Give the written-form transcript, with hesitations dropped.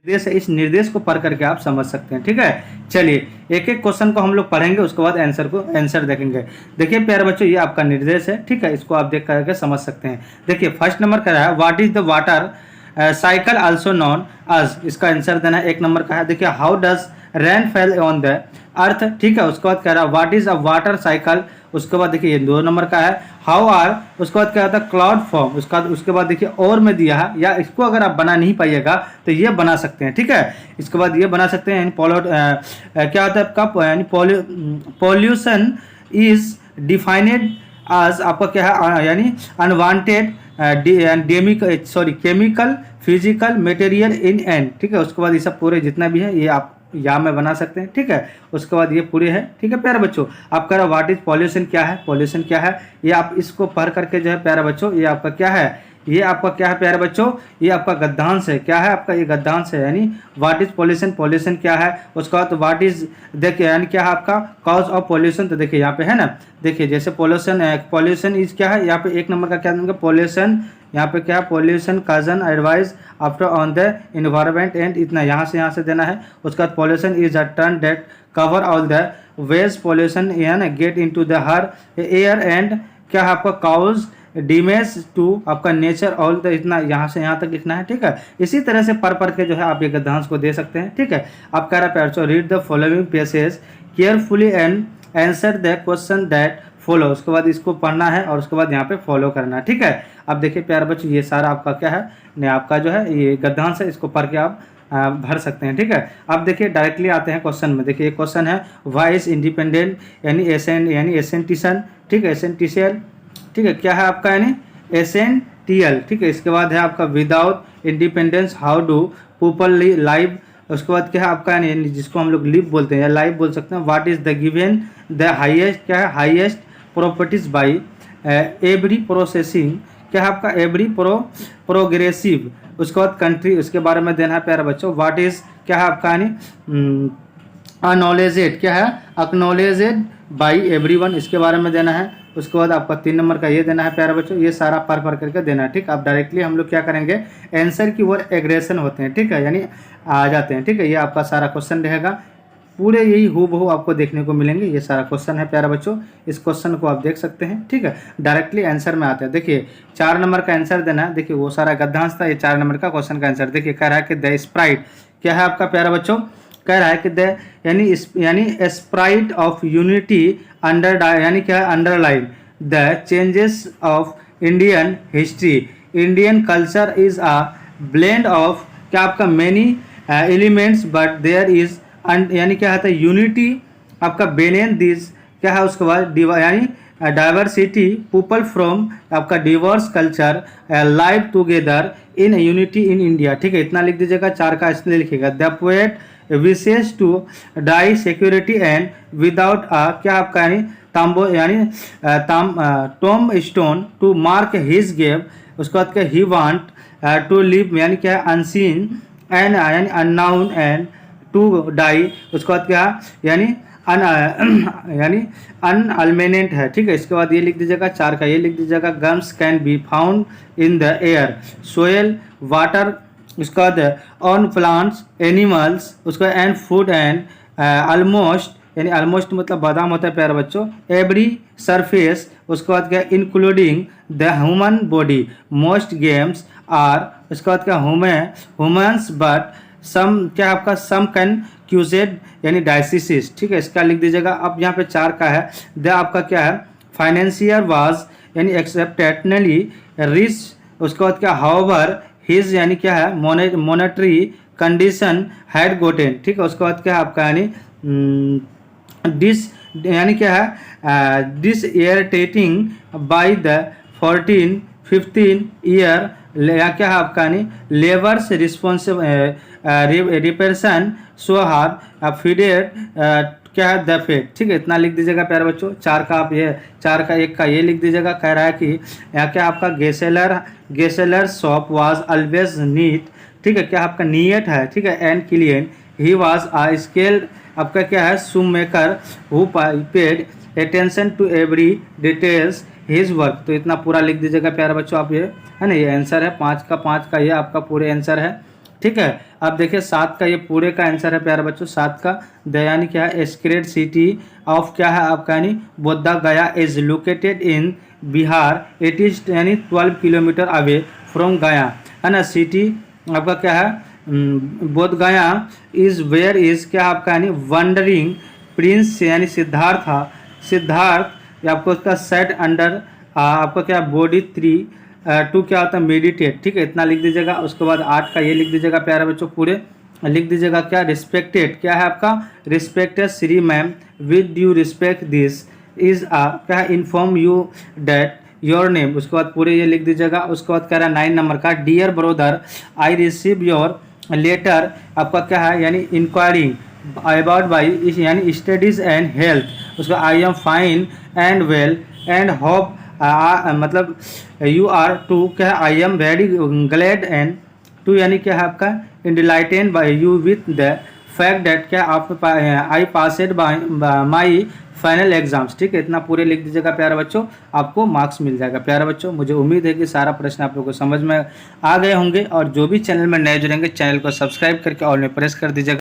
निर्देश है, इस निर्देश को पढ़ करके आप समझ सकते हैं। ठीक है, चलिए एक एक क्वेश्चन को हम लोग पढ़ेंगे, उसके बाद आंसर देखेंगे। देखिए प्यारे बच्चों, ये आपका निर्देश है। ठीक है, इसको आप देख करके समझ सकते हैं। देखिए फर्स्ट नंबर का है what is the water cycle also known as, इसका आंसर देना है। एक नंबर का है देखिए how does rain fall on the earth. ठीक है, उसके बाद कह रहा है what is a water cycle. उसके बाद देखिए ये 2 नंबर का है हाउ आर। उसके बाद क्या होता है क्लाउड फॉर्म। उसके बाद देखिए और में दिया है, या इसको अगर आप बना नहीं पाइएगा तो ये बना सकते हैं। ठीक है, इसके बाद ये बना सकते हैं क्या होता है आपका यानी पॉल्यूशन इज डिफाइनेड आज आपका क्या है यानी unwanted chemical physical material in and. ठीक है, उसके बाद ये सब पूरे जितना भी है ये आप या में बना सकते हैं। ठीक है, उसके बाद ये पूरे है। ठीक है प्यारे बच्चों, आप कह रहे हो व्हाट इज पॉल्यूशन, क्या है पॉल्यूशन, क्या है ये आप इसको पढ़ करके जो है प्यारे बच्चों, ये आपका क्या है, ये आपका क्या है प्यारे बच्चों, ये आपका गद्यांश है। क्या है आपका ये गद्यांश है, यानी व्हाट इज पॉल्यूशन, पॉल्यूशन क्या है। उसके बाद व्हाट इज देखिए यानी क्या है आपका कॉज ऑफ पॉल्यूशन। तो देखिए यहाँ पे है ना, देखिए जैसे पॉल्यूशन इज क्या है, यहाँ पे 1 नंबर का क्या देंगे पॉल्यूशन, यहाँ पे क्या है pollution causing adverse after on the environment and इतना यहाँ से देना है। उसके बाद pollution is a term that cover all the waste pollution यानी get into the her air and क्या है आपका काउज डीमेज टू आपका नेचर ऑल द इतना यहाँ से यहाँ तक लिखना है। ठीक है, इसी तरह से पढ़ के जो है आप ये गद्यांश को दे सकते हैं। ठीक है, आप कह रहे हैं read the following passage carefully and answer the question that follow. उसके बाद इसको पढ़ना है और उसके बाद यहाँ पे फॉलो करना है। ठीक है, अब देखिए प्यारे बच्चों ये सारा आपका क्या है नहीं आपका जो है ये गद्यांश है, इसको पढ़ के आप भर सकते हैं। ठीक है, अब देखिए डायरेक्टली आते हैं क्वेश्चन में। देखिए एक क्वेश्चन है वाइस इंडिपेंडेंट यानी एसेंटिशन। ठीक है, एसेंटिशियल। ठीक है, क्या है आपका यानी एसेंटियल। ठीक है, इसके बाद है आपका without independence how do people live. उसके बाद क्या है आपका यानी जिसको हम लोग लिव बोलते हैं या लाइव बोल सकते हैं। What is the given the highest, क्या है highest properties by every processing, क्या है आपका एवरी प्रोग्रेसिव। उसके बाद कंट्री, उसके बारे में देना है प्यारे बच्चों। व्हाट इज क्या है आपका यानी अनॉलेजेड, क्या है एक्नॉलेजेड बाई एवरीवन, इसके बारे में देना है। उसके बाद आपका 3 नंबर का ये देना है प्यारे बच्चों, ये सारा पढ़ करके देना है। ठीक, आप डायरेक्टली हम लोग क्या करेंगे आंसर की ओर एग्रेशन होते हैं। ठीक है, यानी आ जाते हैं। ठीक है, ये आपका सारा क्वेश्चन रहेगा, पूरे यही हूबहू आपको देखने को मिलेंगे। ये सारा क्वेश्चन है प्यारे बच्चों, इस क्वेश्चन को आप देख सकते हैं। ठीक है, डायरेक्टली आंसर में आते हैं। देखिए 4 नंबर का आंसर देना है। देखिए वो सारा गद्यांश था, ये 4 नंबर का क्वेश्चन का आंसर। देखिए कह रहा है कि द स्प्राइट, क्या है आपका प्यारा बच्चों, कह रहा है कि द यानी स्प्राइट ऑफ यूनिटी अंडर यानी क्या है underline the changes of Indian history. Indian culture is a blend of क्या आपका many elements but there is यानी क्या होता है यूनिटी आपका बेनेन दिस, क्या है उसके बाद यानी डाइवर्सिटी पीपल फ्रॉम आपका diverse culture live together in unity in India. ठीक है, इतना लिख दीजिएगा। 4 का इसलिए लिखिएगा the poet wishes to die security and without क्या आपका यानी तांबो यानी tombstone to mark his grave. उसके बाद क्या ही वांट टू लिव यानी क्या है अनसीन एंड यानी अननाउन एंड टू डाई। उसके बाद क्या यानी यानी अनअल्मेनेंट है। ठीक है, इसके बाद ये लिख दीजिएगा। 4 का ये लिख दीजिएगा gums can be found in the air soil water. उसके बाद ऑन प्लांट्स एनिमल्स, उसका एंड फूड एंड ऑलमोस्ट यानी ऑलमोस्ट मतलब बादाम होता है प्यारे बच्चों एवरी सरफेस। उसके बाद क्या including the human body most games are. उसके बाद क्या ह्यूमन्स बट सम क्या आपका सम कैन क्यूजेड यानी डायसिसिस। ठीक है, इसका लिख दीजिएगा। अब यहाँ पे 4 का है द आपका क्या है फाइनेंशियर वाज यानी एक्सेप्टेडली रिच। उसके बाद क्या हाउएवर हिज यानी क्या है मॉनेटरी कंडीशन हैड गोटेन। ठीक है, उसके बाद क्या है आपका यानी डिस यानी क्या है this irritating by the 14-15 year या क्या है आपका यानी labours responsible reparation so hard feeded क्या है द फेट। ठीक है, इतना लिख दीजिएगा प्यारे बच्चों। 4 का आप ये 4 का 1 का ये लिख दीजिएगा। कह रहा है कि यहाँ क्या आपका गेसेलर शॉप वाज ऑलवेज नीट। ठीक है, क्या आपका नीट है। ठीक है, and clean he was a skilled आपका क्या है shoemaker who paid attention to every details his work. तो इतना पूरा लिख दीजिएगा प्यारे बच्चों आप, ये है ना ये आंसर है 5 का ये आपका पूरे आंसर है। ठीक है, अब देखिए 7 का ये पूरे का आंसर है प्यारे बच्चों, 7 का द यानी क्या है, स्क्रेड सिटी ऑफ क्या है आपका यानी बोध गया is located in Bihar, it is यानी 12 किलोमीटर अवे फ्रॉम गया, है ना। सिटी आपका क्या है, बोध गया इज वेयर इज क्या आपका यानी वंडरिंग प्रिंस यानी सिद्धार्थ आपको उसका सेट अंडर आपका क्या बॉडी 3 टू क्या होता है मेडिटेट, ठीक है, इतना लिख दीजिएगा। उसके बाद 8 का ये लिख दीजिएगा प्यारे बच्चों, पूरे लिख दीजिएगा क्या, रिस्पेक्टेड क्या है आपका, respected Shri ma'am with due respect this is क्या है inform you that your name, उसके बाद पूरे ये लिख दीजिएगा। उसके बाद कह रहा है 9 नंबर का, dear brother I receive your letter आपका क्या है यानी इंक्वायरिंग अबाउट बाई यानी स्टडीज़ एंड हेल्थ, उसका I am fine and well and hope मतलब यू आर टू क्या है, I am very glad and to यानी क्या है आपका delighted by you with the fact that क्या आप I passed my final exams, ठीक है, इतना पूरे लिख दीजिएगा प्यारे बच्चों, आपको मार्क्स मिल जाएगा। प्यारे बच्चों मुझे उम्मीद है कि सारा प्रश्न आप लोगों को समझ में आ गए होंगे, और जो भी चैनल में नए जुड़ेंगे चैनल को सब्सक्राइब करके ऑल में प्रेस कर दीजिएगा।